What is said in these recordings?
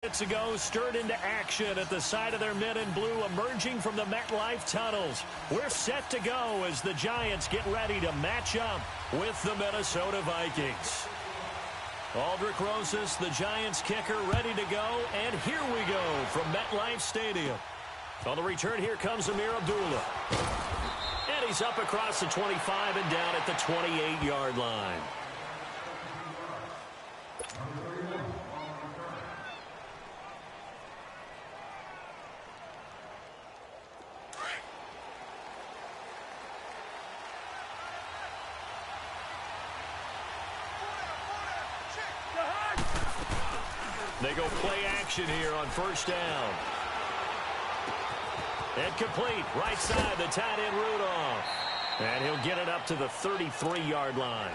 Minutes ago, stirred into action at the side of their men in blue, emerging from the MetLife tunnels. We're set to go as the Giants get ready to match up with the Minnesota Vikings. Aldrich Rosas, the Giants kicker, ready to go, and here we go from MetLife Stadium. On the return, here comes Amir Abdullah. And he's up across the 25 and down at the 28-yard line. They go play action here on first down. And complete, right side, the tight end Rudolph. And he'll get it up to the 33-yard line.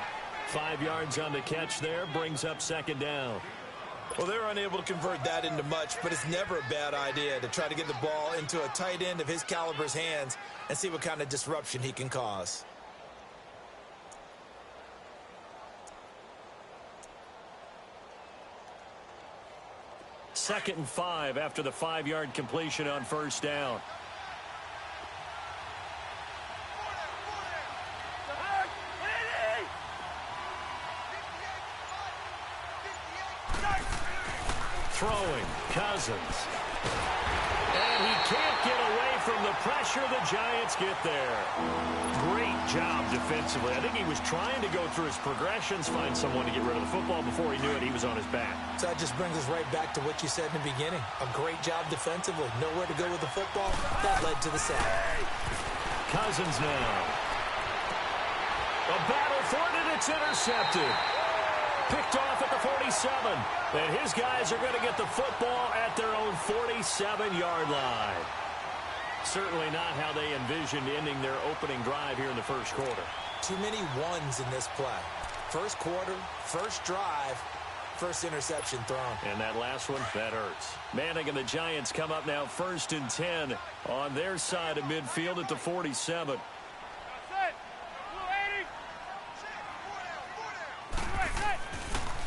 5 yards on the catch there, brings up second down. Well, they're unable to convert that into much, but it's never a bad idea to try to get the ball into a tight end of his caliber's hands and see what kind of disruption he can cause. Second and 5 after the 5-yard completion on first down. Throwing, Cousins. And he can't get away from the pressure. The Giants get there. Great job defensively. I think he was trying to go through his progressions, find someone to get rid of the football. Before he knew it, he was on his back. So that just brings us right back to what you said in the beginning. A great job defensively. Nowhere to go with the football. That led to the sack. Cousins now. A battle for it, and it's intercepted. Picked off at the 47. And his guys are going to get the football at their own 47-yard line. Certainly not how they envisioned ending their opening drive here in the first quarter. Too many ones in this play. First quarter, first drive, first interception thrown. And that last one, that hurts. Manning and the Giants come up now first and 10 on their side of midfield at the 47.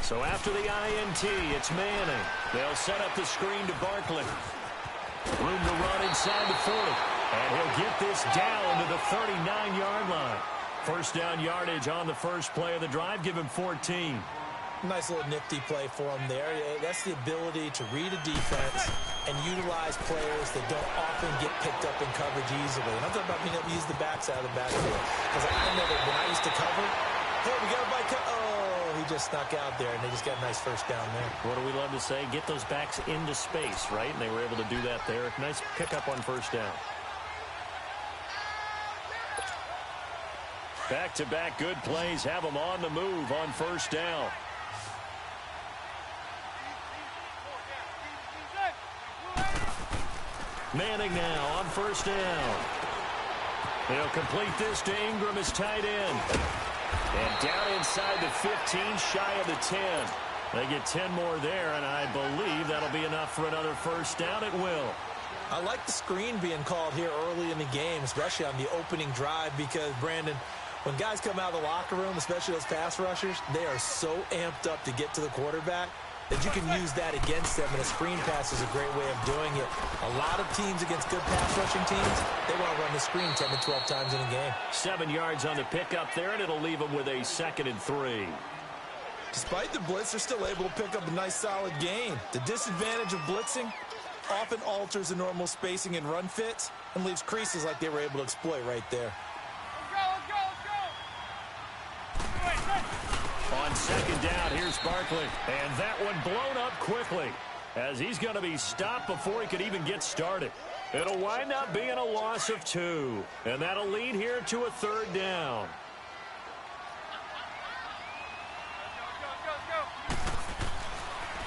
So after the INT, it's Manning. They'll set up the screen to Barkley. Room to run inside the 40. And he'll get this down to the 39-yard line. First down yardage on the first play of the drive. Give him 14. Nice little nifty play for him there. That's the ability to read a defense and utilize players that don't often get picked up in coverage easily. And I'm talking about being able to use the backside of the backfield. Because I know that when I used to cover, hey, we got a bike. Oh, he just snuck out there, and they just got a nice first down there. What do we love to say? Get those backs into space, right? And they were able to do that there. Nice pickup on first down. Back-to-back good plays have them on the move on first down. Manning now on first down. He'll complete this to Ingram as tight end. And down inside the 15, shy of the 10. They get 10 more there, and I believe that'll be enough for another first down. It will. I like the screen being called here early in the game, especially on the opening drive, because, Brandon, when guys come out of the locker room, especially those pass rushers, they are so amped up to get to the quarterback that you can use that against them, and a screen pass is a great way of doing it. A lot of teams against good pass rushing teams, they want to run the screen 10 to 12 times in a game. 7 yards on the pickup there, and it'll leave them with a 2nd and 3. Despite the blitz, they're still able to pick up a nice solid gain. The disadvantage of blitzing often alters the normal spacing and run fits and leaves creases like they were able to exploit right there. On second down, here's Barkley. And that one blown up quickly as he's going to be stopped before he could even get started. It'll wind up being a loss of 2. And that'll lead here to a 3rd down.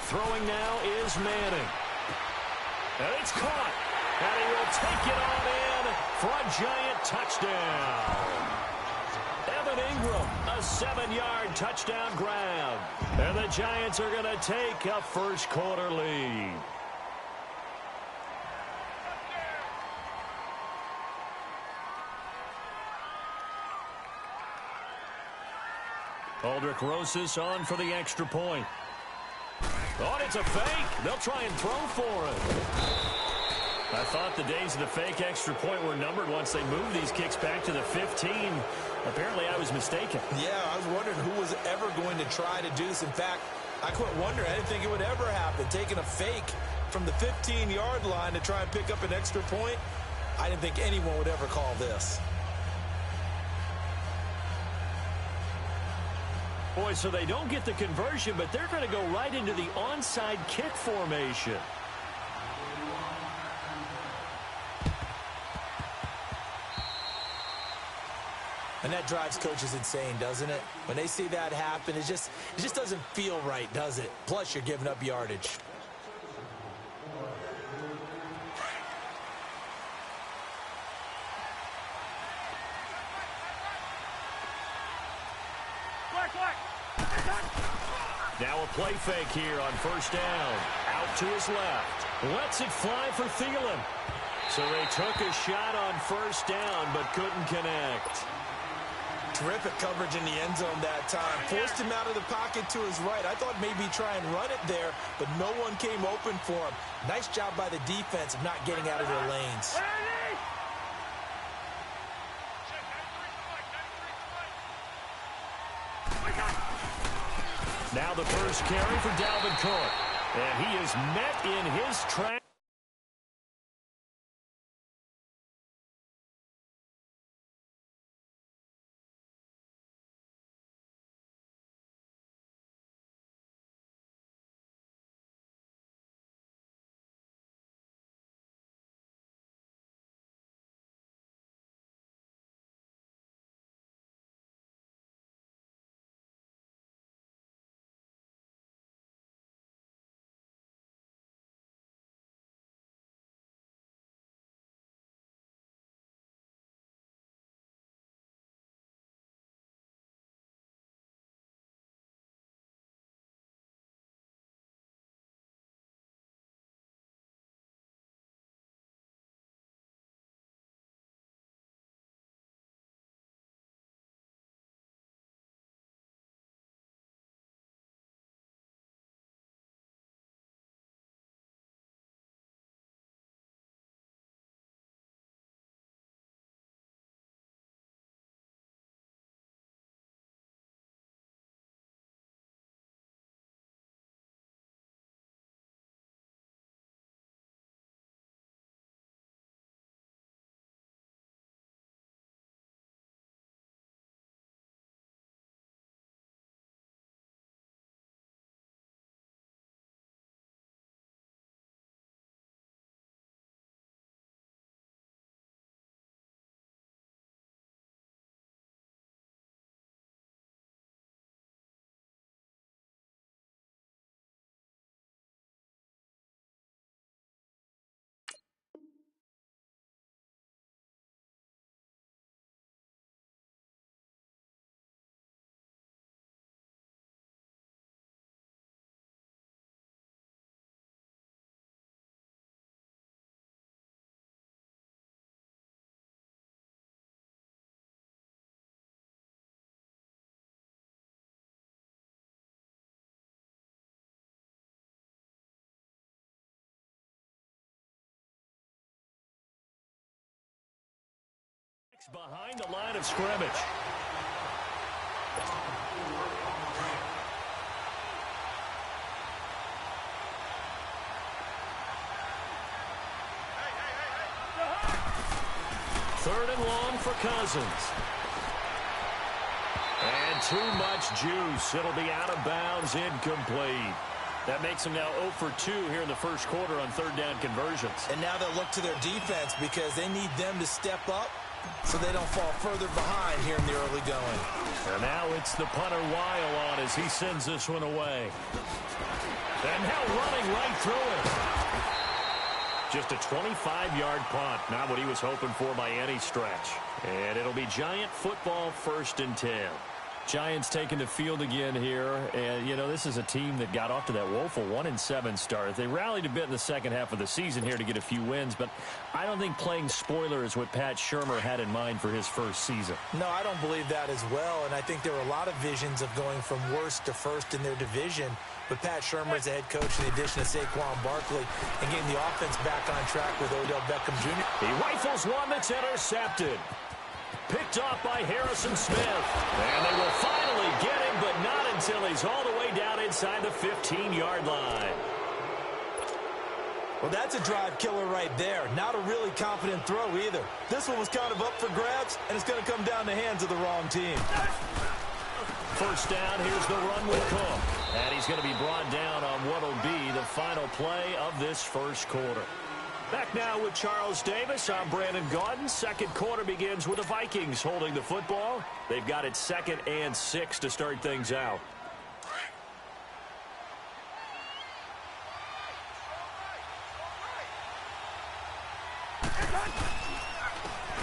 Throwing now is Manning. And it's caught. And he will take it on in for a Giant touchdown. Ingram, a 7-yard touchdown grab. And the Giants are going to take a first quarter lead. Aldrich Rosas on for the extra point. Oh, and it's a fake. They'll try and throw for it. I thought the days of the fake extra point were numbered once they moved these kicks back to the 15. Apparently, I was mistaken. Yeah, I was wondering who was ever going to try to do this. In fact, I quit wondering. I didn't think it would ever happen. Taking a fake from the 15-yard line to try and pick up an extra point, I didn't think anyone would ever call this. Boy, so they don't get the conversion, but they're going to go right into the onside kick formation. And that drives coaches insane, doesn't it? When they see that happen, it just doesn't feel right, does it? Plus, you're giving up yardage. Now a play fake here on first down. Out to his left. Lets it fly for Thielen. So they took a shot on first down, but couldn't connect. Terrific coverage in the end zone that time. Forced him out of the pocket to his right. I thought maybe try and run it there, but no one came open for him. Nice job by the defense of not getting out of their lanes. Now the first carry for Dalvin Cook. And he is met in his track. Behind the line of scrimmage. Third and long for Cousins. And too much juice. It'll be out of bounds, incomplete. That makes them now 0 for 2 here in the first quarter on third down conversions. And now they'll look to their defense because they need them to step up so they don't fall further behind here in the early going. And now it's the punter Weil on as he sends this one away. And now running right through it. Just a 25-yard punt. Not what he was hoping for by any stretch. And it'll be Giant football 1st and 10. Giants taking the field again here. And, you know, this is a team that got off to that woeful 1-7 start. They rallied a bit in the second half of the season here to get a few wins, but I don't think playing spoiler is what Pat Shurmur had in mind for his first season. No, I don't believe that as well, and I think there were a lot of visions of going from worst to first in their division. But Pat Shurmur as the head coach, in the addition of Saquon Barkley, and getting the offense back on track with Odell Beckham Jr. He rifles one that's intercepted. Picked off by Harrison Smith. And they will finally get him, but not until he's all the way down inside the 15-yard line. Well, that's a drive killer right there. Not a really confident throw either. This one was kind of up for grabs, and it's going to come down the hands of the wrong team. First down, here's the run with Cook. And he's going to be brought down on what will be the final play of this first quarter. Back now with Charles Davis. I'm Brandon Gaudin. Second quarter begins with the Vikings holding the football. They've got it 2nd and 6 to start things out.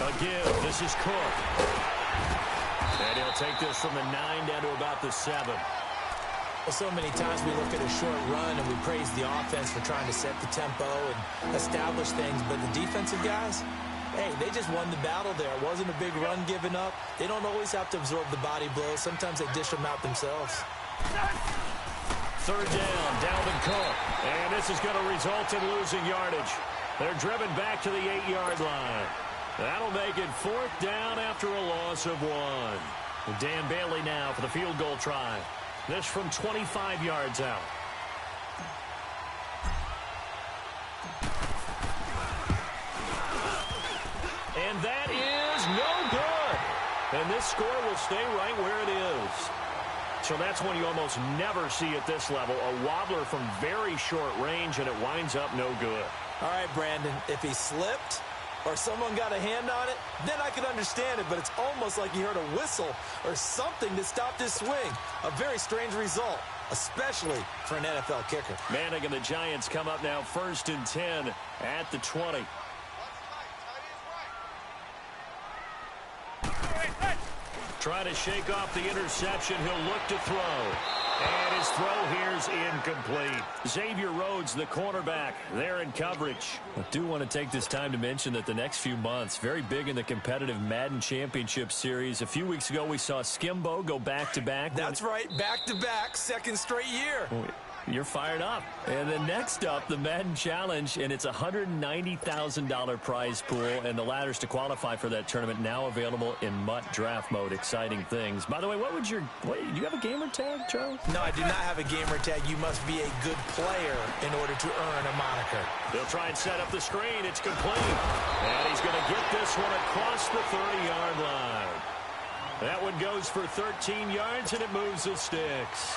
Again, this is Cook. And he'll take this from the 9 down to about the 7. Well, so many times we look at a short run and we praise the offense for trying to set the tempo and establish things, but the defensive guys, hey, they just won the battle there. It wasn't a big run given up. They don't always have to absorb the body blows. Sometimes they dish them out themselves. Third down, Dalvin Cook. And this is going to result in losing yardage. They're driven back to the 8-yard line. That'll make it 4th down after a loss of 1. Dan Bailey now for the field goal try. This from 25 yards out. And that is no good. And this score will stay right where it is. So that's one you almost never see at this level. A wobbler from very short range, and it winds up no good. All right, Brandon, if he slipped or someone got a hand on it, then I could understand it, but it's almost like you heard a whistle or something that stopped his swing. A very strange result, especially for an NFL kicker. Manning and the Giants come up now 1st and 10 at the 20. Trying to shake off the interception. He'll look to throw. And his throw here's incomplete. Xavier Rhodes, the cornerback, there in coverage. I do want to take this time to mention that the next few months, very big in the competitive Madden Championship Series. A few weeks ago, we saw Skimbo go back-to-back. That's right, back-to-back, 2nd straight year. You're fired up. And then next up, the Madden Challenge, and it's a $190,000 prize pool, and the ladders to qualify for that tournament now available in MUT draft mode. Exciting things. By the way, do you have a gamer tag, Charles? No, I do not have a gamer tag. You must be a good player in order to earn a moniker. They'll try and set up the screen. It's complete. And he's going to get this one across the 30-yard line. That one goes for 13 yards, and it moves the sticks.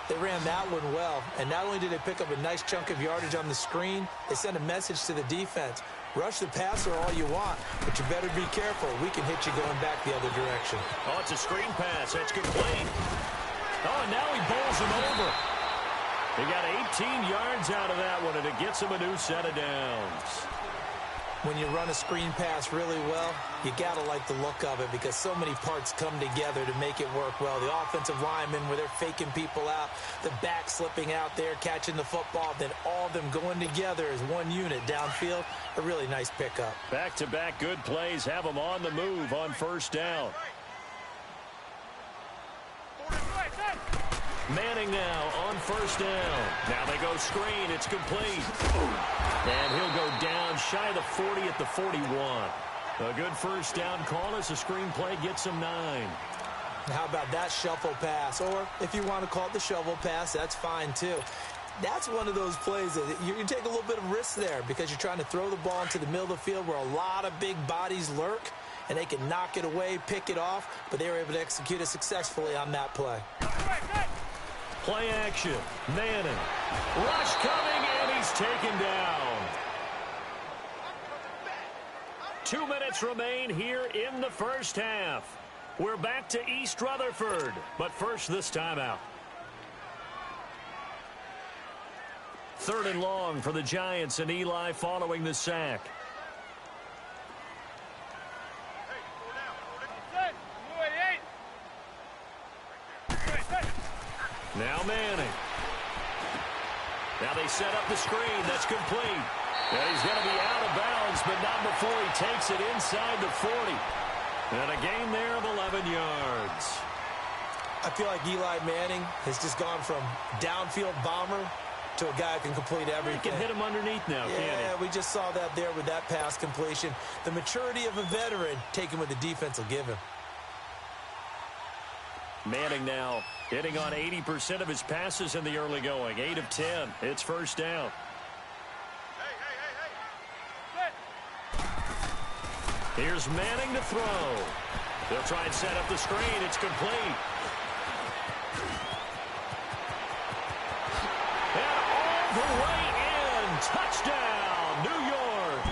They ran that one well, and not only did they pick up a nice chunk of yardage on the screen, they sent a message to the defense. Rush the passer all you want, but you better be careful. We can hit you going back the other direction. Oh, it's a screen pass. That's complete. Oh, and now he bowls him over. He got 18 yards out of that one, and it gets him a new set of downs. When you run a screen pass really well, you got to like the look of it because so many parts come together to make it work well. The offensive linemen, where they're faking people out, the back slipping out there, catching the football, then all of them going together as one unit downfield. A really nice pickup. Back-to-back good plays have them on the move on 1st down. Manning now on 1st down. Now they go screen. It's complete. And he'll go down shy of the 40 at the 41. A good 1st down call as the screen play gets him 9. How about that shuffle pass? Or if you want to call it the shovel pass, that's fine too. That's one of those plays that you take a little bit of risk there because you're trying to throw the ball into the middle of the field where a lot of big bodies lurk, and they can knock it away, pick it off, but they were able to execute it successfully on that play. Play action. Manning. Rush coming, and he's taken down. 2 minutes remain here in the first half. We're back to East Rutherford, but first this timeout. 3rd and long for the Giants, and Eli following the sack. Now Manning. Now they set up the screen. That's complete. And he's going to be out of bounds, but not before he takes it inside the 40. And a gain there of 11 yards. I feel like Eli Manning has just gone from downfield bomber to a guy who can complete everything. He can hit him underneath now, can't he? Yeah, we just saw that there with that pass completion. The maturity of a veteran taken what the defense will give him. Manning now hitting on 80% of his passes in the early going. 8 of 10. It's first down. Here's Manning to throw. They'll try and set up the screen. It's complete. And all the way in. Touchdown, New York.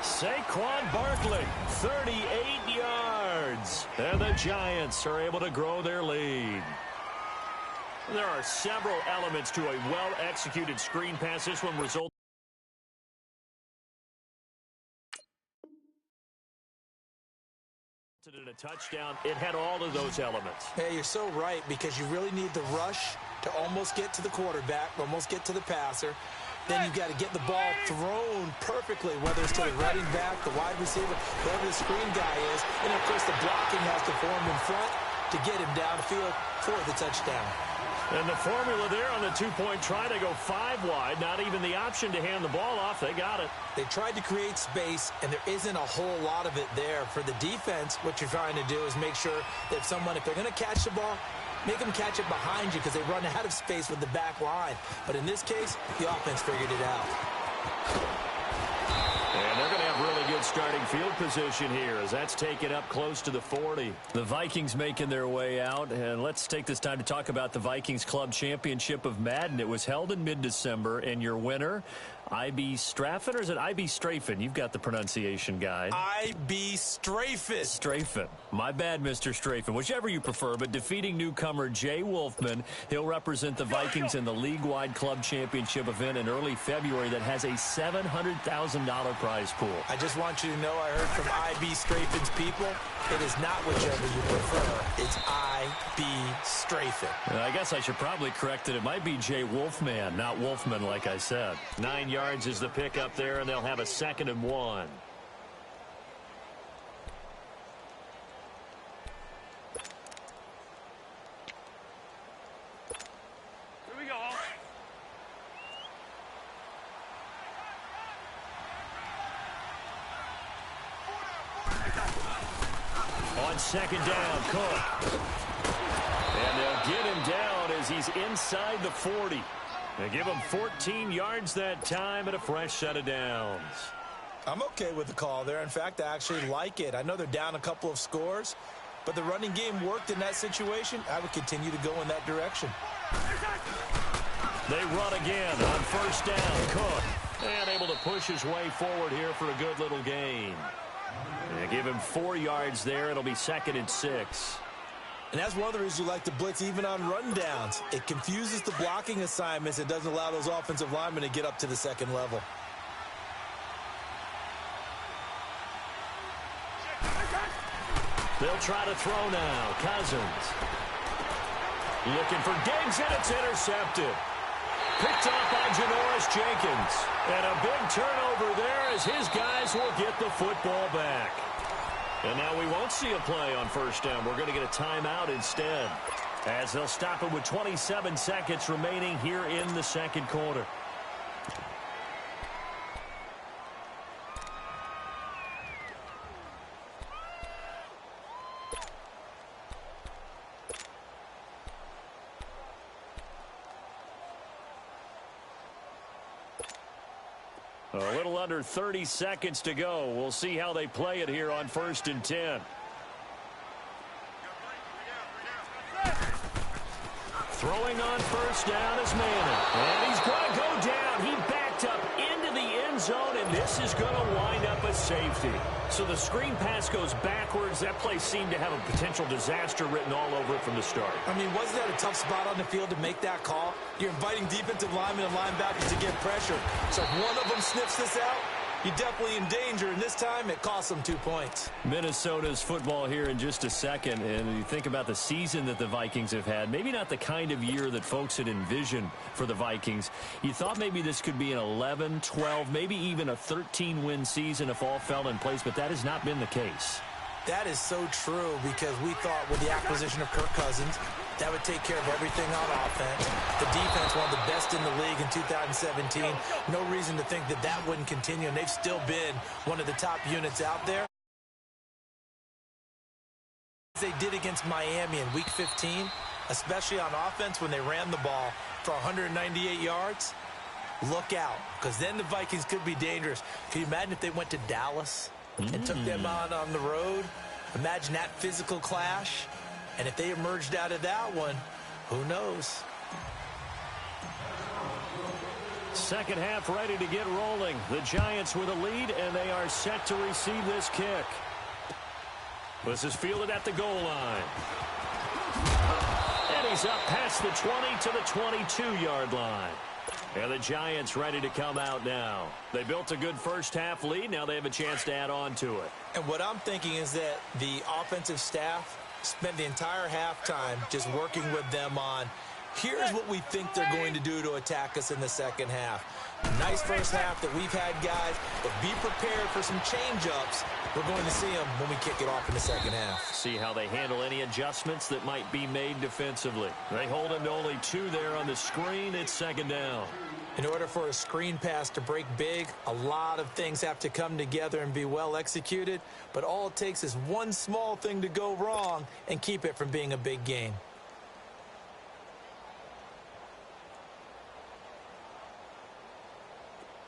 Saquon Barkley, 38 yards. And the Giants are able to grow their lead. There are several elements to a well-executed screen pass. This one results in a touchdown. It had all of those elements. Hey, you're so right, because you really need the rush to almost get to the quarterback, almost get to the passer. Then you've got to get the ball thrown perfectly, whether it's to the running back, the wide receiver, whoever the screen guy is. And, of course, the blocking has to form in front to get him downfield for the touchdown. And the formula there on the two-point try, they go 5 wide. Not even the option to hand the ball off. They got it. They tried to create space, and there isn't a whole lot of it there. For the defense, what you're trying to do is make sure that if they're going to catch the ball, make them catch it behind you, because they run out of space with the back line. But in this case, the offense figured it out. And they're going to have really good starting field position here as that's taken up close to the 40. The Vikings making their way out, and let's take this time to talk about the Vikings Club Championship of Madden. It was held in mid-December, and your winner, I.B. Straffen, or is it I.B. Strafen? You've got the pronunciation guide. I.B. Strafen. Strafen. My bad, Mr. Strafen. Whichever you prefer, but defeating newcomer Jay Wolfman. He'll represent the Vikings in the league-wide club championship event in early February that has a $700,000 prize pool. I just want you to know I heard from I.B. Strafen's people. It is not whichever you prefer. It's I.B. Strafen. I guess I should probably correct it. It might be Jay Wolfman, not Wolfman, like I said. 9 yards is the pick up there, and they'll have a 2nd and 1. Here we go. On 2nd down, Cook. And they'll get him down as he's inside the 40. They give him 14 yards that time and a fresh set of downs. I'm okay with the call there. In fact, I actually like it. I know they're down a couple of scores, but the running game worked in that situation. I would continue to go in that direction. They run again on 1st down. Cook. And able to push his way forward here for a good little gain. They give him 4 yards there. It'll be 2nd and 6. And that's one of the reasons you like to blitz even on rundowns. It confuses the blocking assignments. It doesn't allow those offensive linemen to get up to the 2nd level. They'll try to throw now. Cousins. Looking for Diggs, and it's intercepted. Picked up by Janoris Jenkins. And a big turnover there as his guys will get the football back. And now we won't see a play on 1st down. We're going to get a timeout instead, as they'll stop it with 27 seconds remaining here in the 2nd quarter. A little under 30 seconds to go. We'll see how they play it here on 1st and 10. Throwing on 1st down is Manning. And he's going to go down. He backed up into the end zone, and this is going to wind up a safety. So the screen pass goes backwards. That play seemed to have a potential disaster written all over it from the start. I mean, wasn't that a tough spot on the field to make that call? You're inviting defensive linemen and linebackers to get pressure. So if one of them sniffs this out, you're definitely in danger, and this time it cost them 2 points. Minnesota's football here in just a second, and you think about the season that the Vikings have had, maybe not the kind of year that folks had envisioned for the Vikings. You thought maybe this could be an 11, 12, maybe even a 13-win season if all fell in place, but that has not been the case. That is so true, because we thought with the acquisition of Kirk Cousins, that would take care of everything on offense. The defense, one of the best in the league in 2017. No reason to think that that wouldn't continue, and they've still been one of the top units out there. They did against Miami in Week 15, especially on offense when they ran the ball for 198 yards. Look out, because then the Vikings could be dangerous. Can you imagine if they went to Dallas and took them on the road? Imagine that physical clash. And if they emerged out of that one, who knows? Second half ready to get rolling. The Giants with a lead, and they are set to receive this kick. This is fielded at the goal line. And he's up past the 20 to the 22-yard line. And the Giants ready to come out now. They built a good first half lead. Now they have a chance to add on to it. And what I'm thinking is that the offensive staff spent the entire halftime just working with them on, here's what we think they're going to do to attack us in the second half. Nice first half that we've had, guys, but be prepared for some change-ups. We're going to see them when we kick it off in the second half. See how they handle any adjustments that might be made defensively. They hold him to only 2 there on the screen. It's second down. In order for a screen pass to break big, a lot of things have to come together and be well executed, but all it takes is one small thing to go wrong and keep it from being a big gain.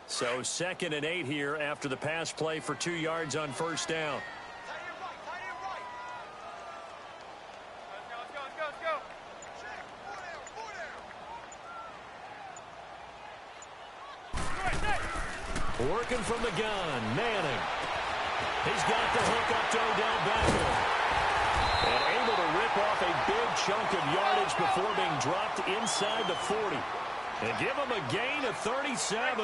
So 2nd and 8 here after the pass play for 2 yards on first down. Working from the gun, Manning. He's got the hook up to Odell Beckham. And able to rip off a big chunk of yardage before being dropped inside the 40. And give him a gain of 37.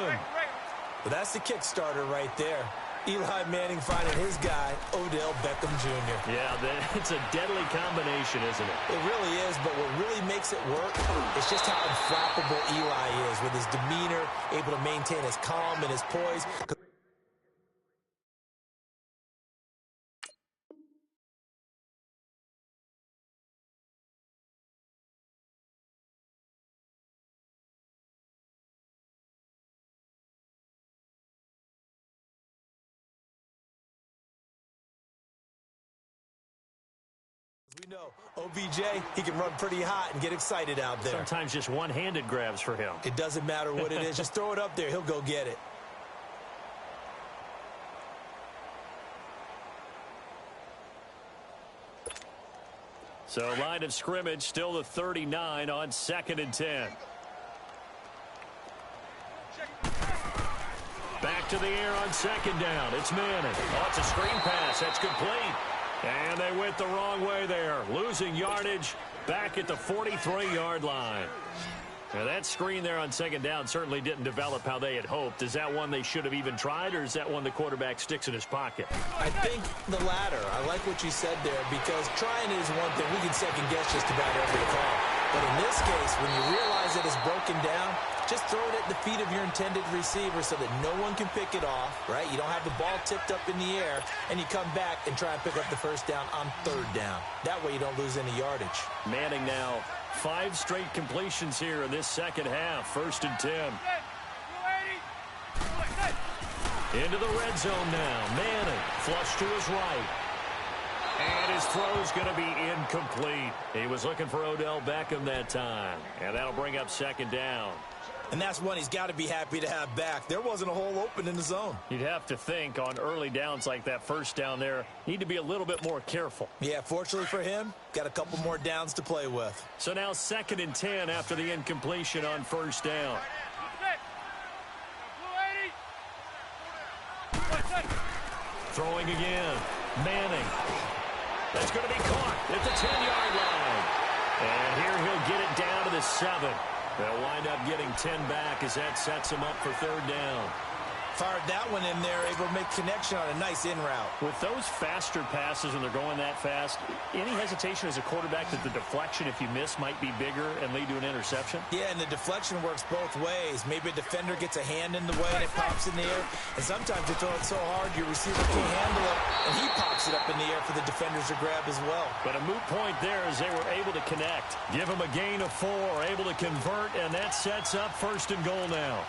Well, that's the kick starter right there. Eli Manning finding his guy, Odell Beckham Jr. Yeah, it's a deadly combination, isn't it? It really is, but what really makes it work is just how unflappable Eli is with his demeanor, able to maintain his calm and his poise. We know OBJ, he can run pretty hot and get excited out there. Sometimes just one-handed grabs for him. It doesn't matter what it is. Just throw it up there. He'll go get it. So line of scrimmage still the 39 on 2nd and 10. Back to the air on 2nd down. It's Manning. Oh, it's a screen pass. That's complete. And they went the wrong way there. Losing yardage back at the 43-yard line. Now that screen there on 2nd down certainly didn't develop how they had hoped. Is that one they should have even tried, or is that one the quarterback sticks in his pocket? I think the latter. I like what you said there, because trying is one thing. We can second guess just about every call. But in this case, when you realize that it's broken down, just throw it at the feet of your intended receiver so that no one can pick it off, right? You don't have the ball tipped up in the air, and you come back and try and pick up the first down on 3rd down. That way you don't lose any yardage. Manning now 5 straight completions here in this second half. 1st and 10. Into the red zone now. Manning flush to his right. And his throw's going to be incomplete. He was looking for Odell Beckham that time. And that'll bring up 2nd down. And that's one he's got to be happy to have back. There wasn't a hole open in the zone. You'd have to think on early downs like that first down there, need to be a little bit more careful. Yeah, fortunately for him, got a couple more downs to play with. So now 2nd and 10 after the incompletion on first down. Throwing again. Manning. That's going to be caught at the 10-yard line. And here he'll get it down to the 7. They'll wind up getting 10 back as that sets him up for 3rd down. Fired that one in there, able to make connection on a nice in route. With those faster passes and they're going that fast, any hesitation as a quarterback that the deflection, if you miss, might be bigger and lead to an interception? Yeah, and the deflection works both ways. Maybe a defender gets a hand in the way and it pops in the air. And sometimes you throw it so hard your receiver can't handle it, and he pops it up in the air for the defenders to grab as well. But a moot point there as they were able to connect. Give them a gain of 4, able to convert, and that sets up 1st and goal now.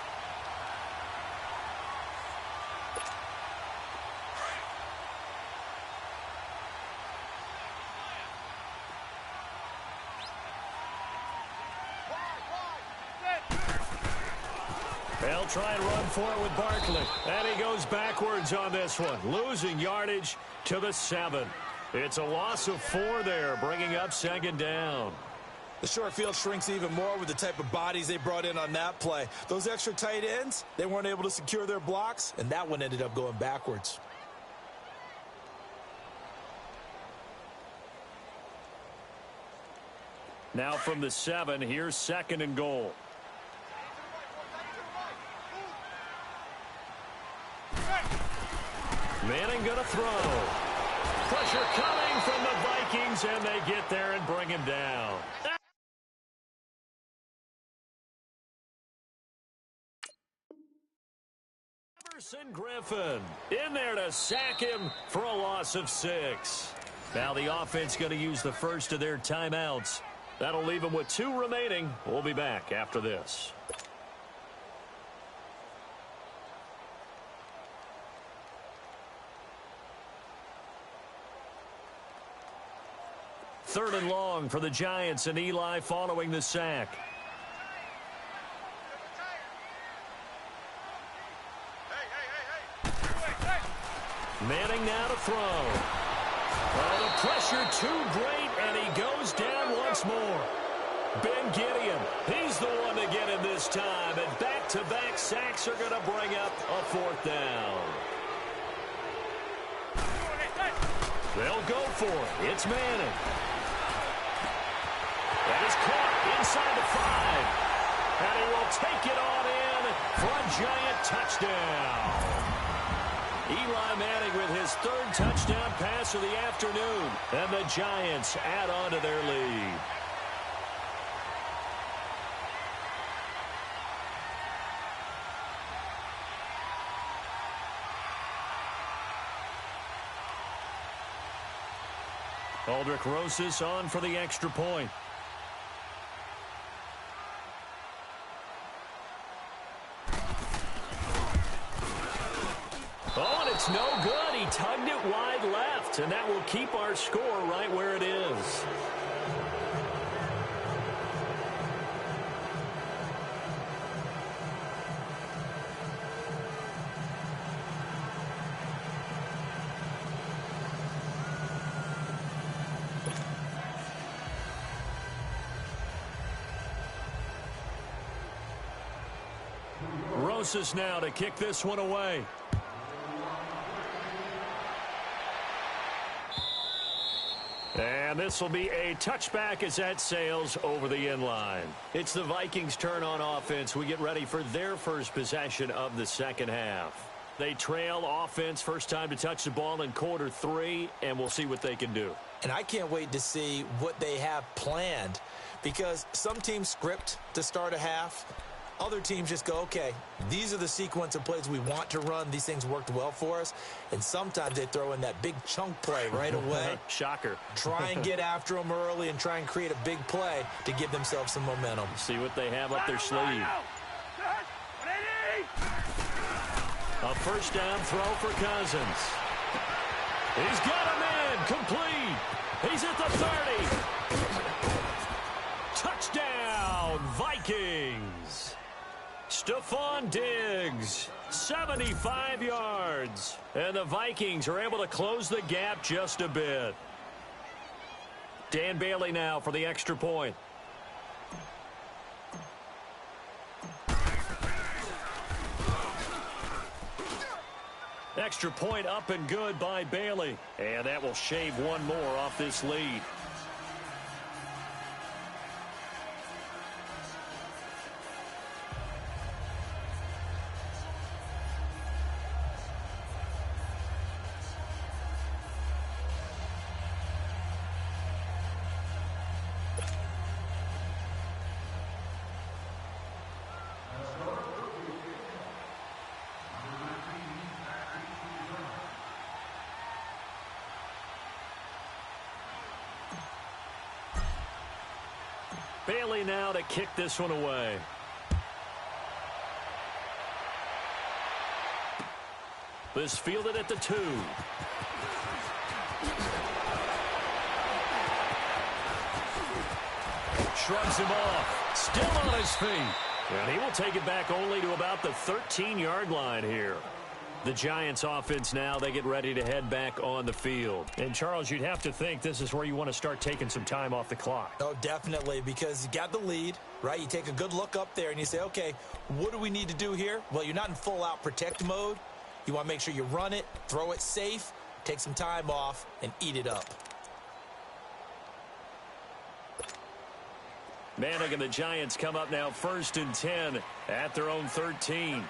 They'll try and run for it with Barkley. And he goes backwards on this one, losing yardage to the 7. It's a loss of 4 there, bringing up 2nd down. The short field shrinks even more with the type of bodies they brought in on that play. Those extra tight ends, they weren't able to secure their blocks, and that one ended up going backwards. Now from the 7, here's 2nd and goal. Manning going to throw. Pressure coming from the Vikings, and they get there and bring him down. Everson Griffin in there to sack him for a loss of 6. Now the offense going to use the first of their timeouts. That'll leave them with 2 remaining. We'll be back after this. Third and long for the Giants, and Eli following the sack. Manning now to throw. Oh, the pressure too great, and he goes down once more. Ben Gideon, he's the one to get him this time, and back-to-back sacks are going to bring up a 4th down. They'll go for it. It's Manning. That is caught inside the 5. And he will take it on in for a Giant touchdown. Eli Manning with his 3rd touchdown pass of the afternoon. And the Giants add on to their lead. Aldrich Rosas on for the extra point. Oh, and it's no good. He tugged it wide left, and that will keep our score right where it is. Rosas now to kick this one away. And this will be a touchback as that sails over the end line. It's the Vikings' turn on offense. We get ready for their first possession of the 2nd half. They trail offense, first time to touch the ball in quarter 3, and we'll see what they can do. And I can't wait to see what they have planned, because some teams script to start a half. Other teams just go, okay, these are the sequence of plays we want to run. These things worked well for us. And sometimes they throw in that big chunk play right away. Shocker. Try and get after them early and try and create a big play to give themselves some momentum. See what they have up their sleeve. A first down throw for Cousins. He's got him in. Complete. He's at the 30. Touchdown, Vikings. Stephon Diggs, 75 yards. And the Vikings are able to close the gap just a bit. Dan Bailey now for the extra point. Extra point up and good by Bailey. And that will shave one more off this lead. Bailey now to kick this one away. This fielded at the 2. Shrugs him off. Still on his feet. And he will take it back only to about the 13-yard line here. The Giants offense now, they get ready to head back on the field. And, Charles, you'd have to think this is where you want to start taking some time off the clock. Oh, definitely, because you got the lead, right? You take a good look up there and you say, okay, what do we need to do here? Well, you're not in full-out protect mode. You want to make sure you run it, throw it safe, take some time off, and eat it up. Manning and the Giants come up now 1st and 10 at their own 13.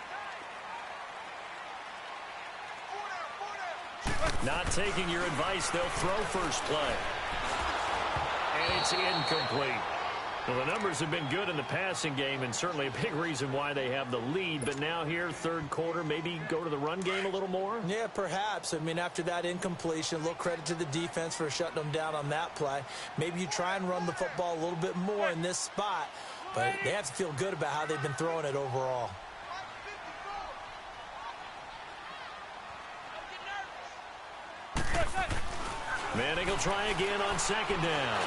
Not taking your advice, they'll throw first play. And it's incomplete. Well, the numbers have been good in the passing game, and certainly a big reason why they have the lead. But now here, third quarter, maybe go to the run game a little more? Yeah, perhaps. I mean, after that incompletion, a little credit to the defense for shutting them down on that play. Maybe you try and run the football a little bit more in this spot, but they have to feel good about how they've been throwing it overall. Manning will try again on 2nd down.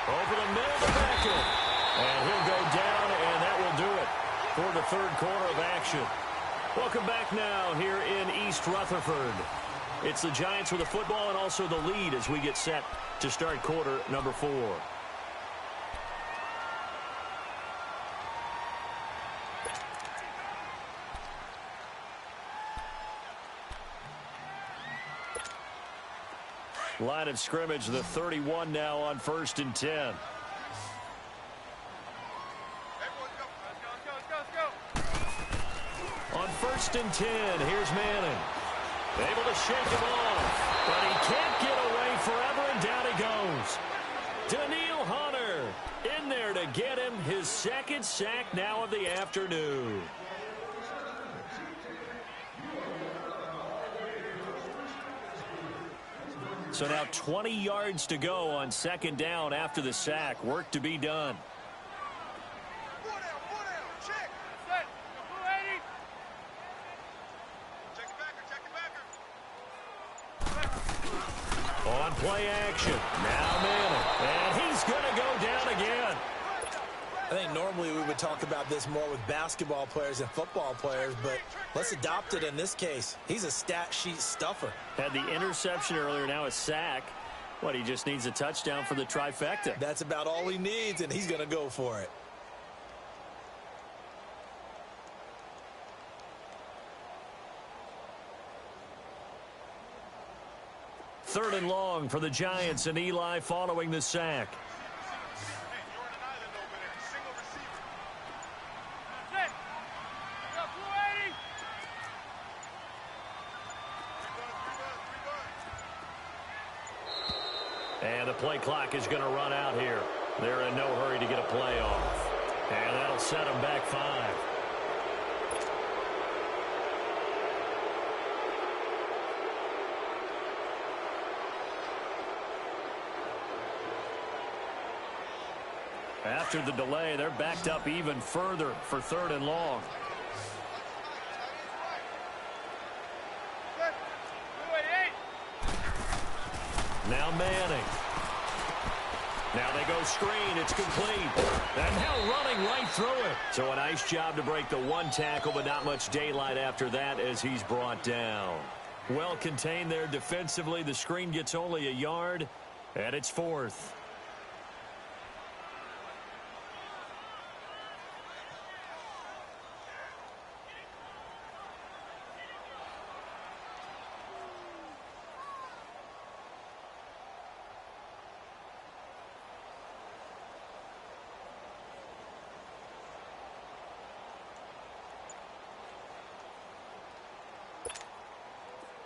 Over the middle to Beckham. And he'll go down, and that will do it for the third quarter of action. Welcome back now here in East Rutherford. It's the Giants with the football and also the lead as we get set to start quarter number 4. Line of scrimmage, the 31 now on 1st and 10. On 1st and 10, here's Manning. Able to shake him off, but he can't get away forever, and down he goes. Daniil Hunter in there to get him his 2nd sack now of the afternoon. So now 20 yards to go on 2nd down after the sack. Work to be done. On play action. Now Manning. And he's going to go down again. I think normally we would talk about this more with basketball players and football players, but let's adopt it in this case. He's a stat sheet stuffer. Had the interception earlier, now a sack. What, he just needs a touchdown for the trifecta. That's about all he needs, and he's going to go for it. Third and long for the Giants, and Eli following the sack. And the play clock is going to run out here. They're in no hurry to get a play off. And that'll set them back 5. After the delay, they're backed up even further for 3rd and long. Now Manning. Now they go screen. It's complete. And now running right through it. So a nice job to break the 1 tackle, but not much daylight after that as he's brought down. Well contained there defensively. The screen gets only a yard, and it's 4th.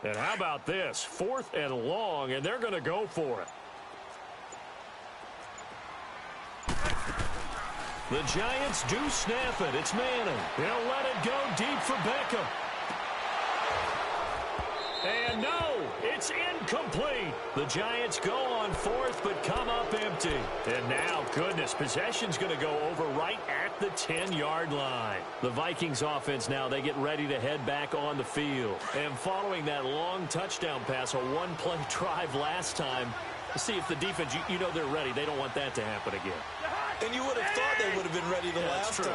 And how about this? 4th and long, and they're going to go for it. The Giants do snap it. It's Manning. They'll let it go deep for Beckham. And no, it's It's incomplete. The Giants go on fourth, but come up empty. And now, goodness, possession's going to go over right at the 10-yard line. The Vikings offense now, they get ready to head back on the field. And following that long touchdown pass, a one-play drive last time, see if the defense, you know they're ready. They don't want that to happen again. And you would have thought they would have been ready the last time.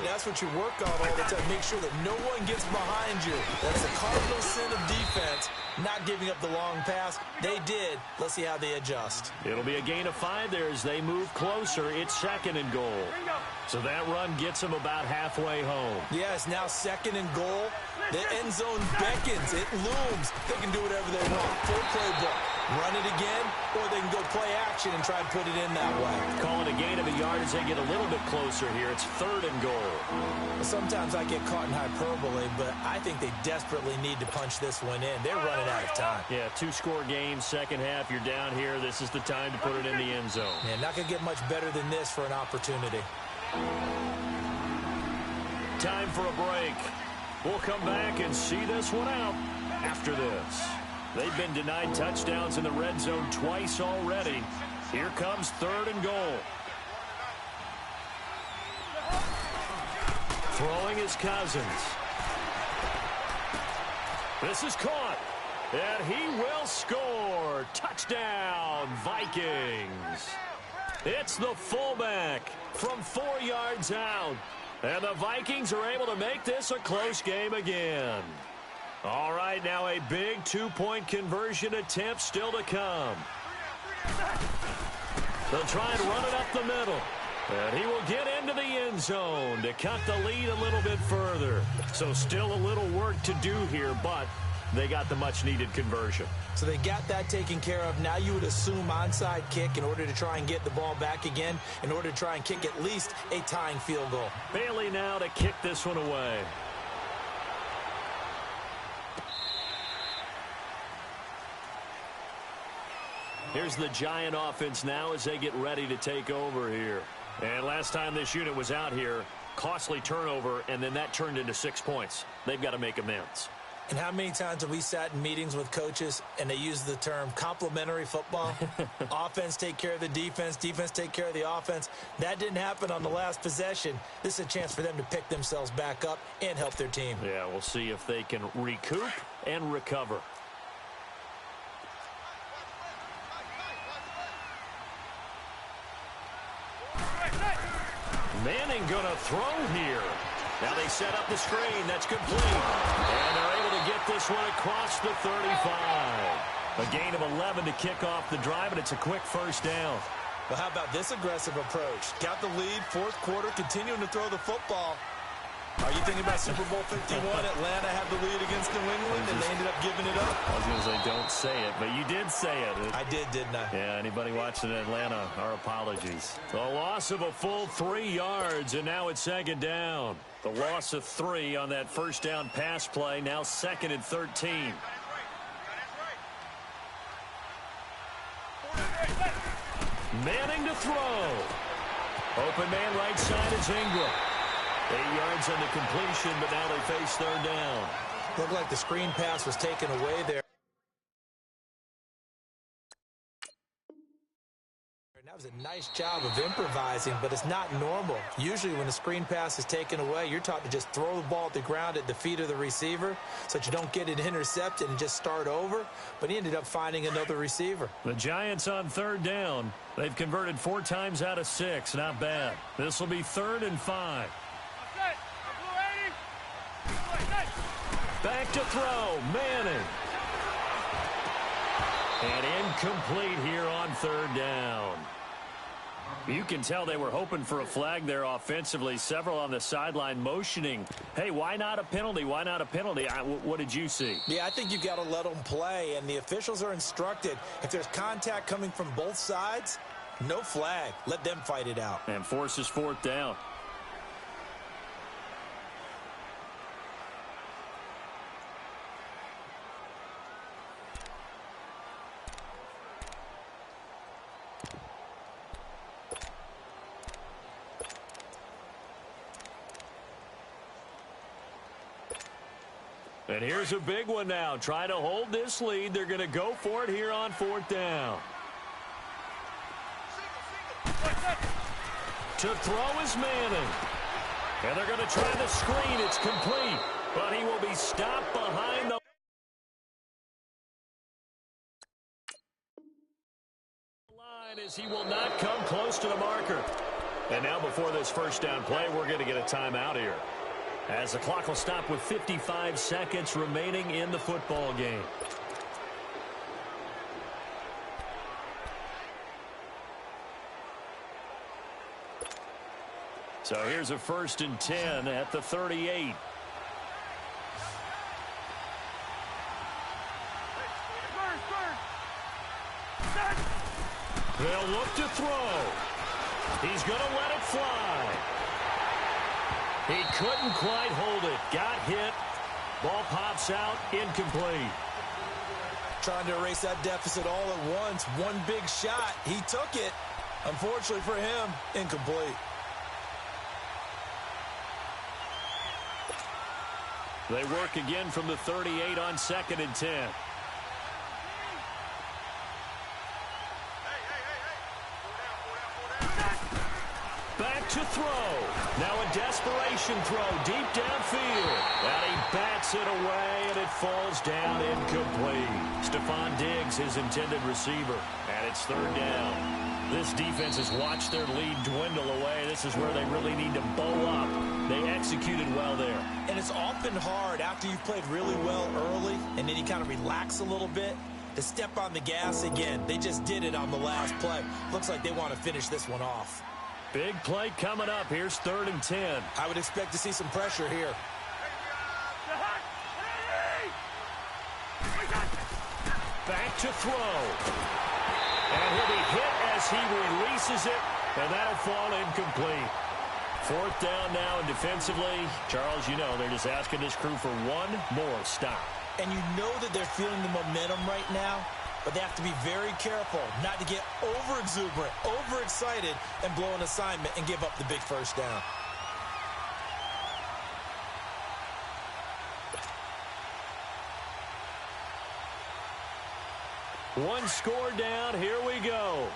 That's what you work on all the time. Make sure that no one gets behind you. That's the cardinal sin of defense, not giving up the long pass. They did. Let's see how they adjust. It'll be a gain of 5 there as they move closer. It's 2nd and goal. So that run gets them about halfway home. Yeah, it's now 2nd and goal. The end zone beckons. It looms. They can do whatever they want. Full playbook. Run it again, or they can go play action and try and put it in that way. Call it a gain of a yard as they get a little bit closer here. It's 3rd and goal. Sometimes I get caught in hyperbole, but I think they desperately need to punch this one in. They're running out of time. Yeah, 2-score game, second half. You're down here. This is the time to put it in the end zone. Yeah, not going to get much better than this for an opportunity. Time for a break. We'll come back and see this one out after this. They've been denied touchdowns in the red zone twice already. Here comes 3rd and goal. Throwing is Cousins. This is caught. And he will score. Touchdown, Vikings. It's the fullback from 4 yards out. And the Vikings are able to make this a close game again. All right, now a big 2-point conversion attempt still to come. They'll try and run it up the middle. And he will get into the end zone to cut the lead a little bit further. So still a little work to do here, but they got the much-needed conversion. So they got that taken care of. Now you would assume onside kick in order to try and get the ball back again, in order to try and kick at least a tying field goal. Bailey now to kick this one away. Here's the Giant offense now as they get ready to take over here. And last time this unit was out here, costly turnover, and then that turned into 6 points. They've got to make amends. And how many times have we sat in meetings with coaches and they use the term complementary football? Offense take care of the defense, defense take care of the offense. That didn't happen on the last possession. This is a chance for them to pick themselves back up and help their team. Yeah, we'll see if they can recoup and recover. Manning gonna throw here. Now they set up the screen. That's complete. And they're able to get this one across the 35. A gain of 11 to kick off the drive, and it's a quick first down. Well, how about this aggressive approach? Got the lead, 4th quarter, continuing to throw the football. Are you thinking about Super Bowl 51? Atlanta had the lead against New England, and they ended up giving it up. I was going to say, don't say it, but you did say it. I did, didn't I? Yeah, anybody watching Atlanta, our apologies. The loss of a full 3 yards, and now it's 2nd down. The loss of 3 on that first down pass play, now 2nd and 13. Manning to throw. Open man right side is Ingram. 8 yards on the completion, but now they face 3rd down. Looked like the screen pass was taken away there. That was a nice job of improvising, but it's not normal. Usually when the screen pass is taken away, you're taught to just throw the ball at the ground at the feet of the receiver so that you don't get it intercepted and just start over. But he ended up finding another receiver. The Giants on 3rd down. They've converted 4 times out of 6. Not bad. This will be 3rd and 5. Back to throw. Manning. And incomplete here on 3rd down. You can tell they were hoping for a flag there offensively. Several on the sideline motioning. Hey, why not a penalty? Why not a penalty? What did you see? Yeah, I think you've got to let them play, and the officials are instructed. If there's contact coming from both sides, no flag. Let them fight it out. And forces 4th down. And here's a big one now. Trying to hold this lead. They're going to go for it here on 4th down. To throw is Manning. And they're going to try the screen. It's complete. But he will be stopped behind the line as he will not come close to the marker. And now before this first down play, we're going to get a timeout here, as the clock will stop with 55 seconds remaining in the football game. So here's a 1st and 10 at the 38. They'll look to throw. He's going to let it fly. He couldn't quite hold it. Got hit. Ball pops out. Incomplete. Trying to erase that deficit all at once. One big shot. He took it. Unfortunately for him, incomplete. They work again from the 38 on 2nd and 10. Back to throw. Now a desperation throw deep downfield. And he bats it away, and it falls down incomplete. Stephon Diggs, his intended receiver. And it's 3rd down. This defense has watched their lead dwindle away. This is where they really need to bow up. They executed well there. And it's often hard after you've played really well early and then you kind of relax a little bit to step on the gas again. They just did it on the last play. Looks like they want to finish this one off. Big play coming up. Here's 3rd and 10. I would expect to see some pressure here. Back to throw. And he'll be hit as he releases it, and that'll fall incomplete. 4th down now, and defensively, Charles, you know, they're just asking this crew for one more stop. And you know that they're feeling the momentum right now, but they have to be very careful not to get over-exuberant, over-excited, and blow an assignment and give up the big 1st down. One score down. Here we go.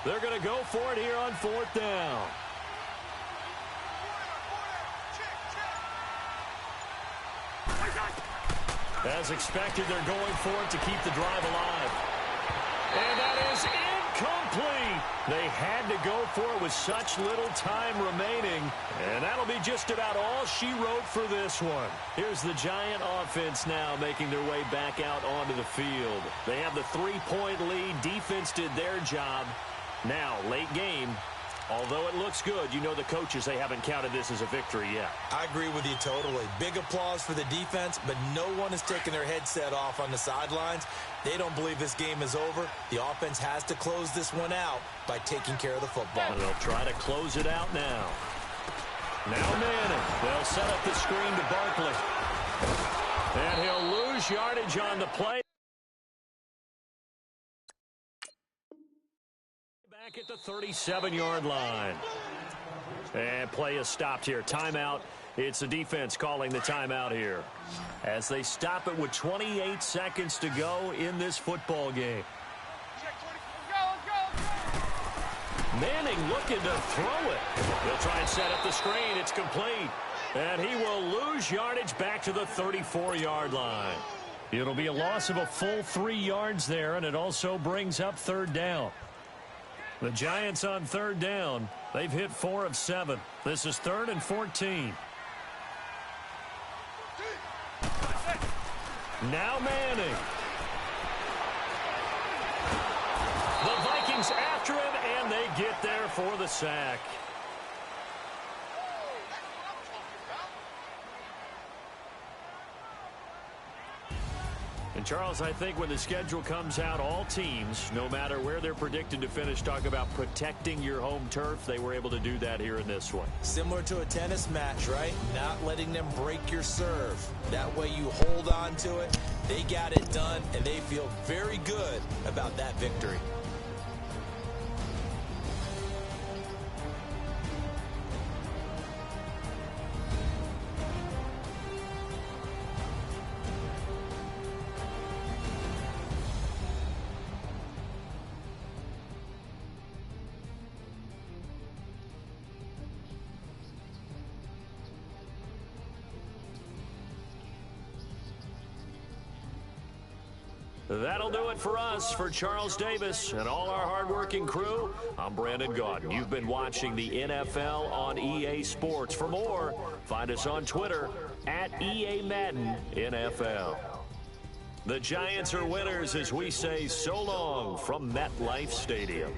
They're going to go for it here on 4th down. As expected, they're going for it to keep the drive alive. And that is incomplete. They had to go for it with such little time remaining. And that'll be just about all she wrote for this one. Here's the Giant offense now making their way back out onto the field. They have the 3-point lead. Defense did their job. Now, late game. Although it looks good, you know the coaches, they haven't counted this as a victory yet. I agree with you totally. Big applause for the defense, but no one is taking their headset off on the sidelines. They don't believe this game is over. The offense has to close this one out by taking care of the football. And they'll try to close it out now. Now Manning. They'll set up the screen to Barkley. And he'll lose yardage on the play. Back at the 37-yard line. And play is stopped here. Timeout. It's the defense calling the timeout here, as they stop it with 28 seconds to go in this football game. Manning looking to throw it. He'll try and set up the screen. It's complete. And he will lose yardage back to the 34-yard line. It'll be a loss of a full 3 yards there, and it also brings up 3rd down. The Giants on 3rd down. They've hit 4 of 7. This is 3rd and 14. Now Manning. The Vikings after him, and they get there for the sack. And, Charles, I think when the schedule comes out, all teams, no matter where they're predicted to finish, talk about protecting your home turf. They were able to do that here in this one. Similar to a tennis match, right? Not letting them break your serve. That way you hold on to it. They got it done, and they feel very good about that victory. That'll do it for us. For Charles Davis and all our hardworking crew, I'm Brandon Gaudin. You've been watching the NFL on EA Sports. For more, find us on Twitter at EA Madden NFL. The Giants are winners as we say so long from MetLife Stadium.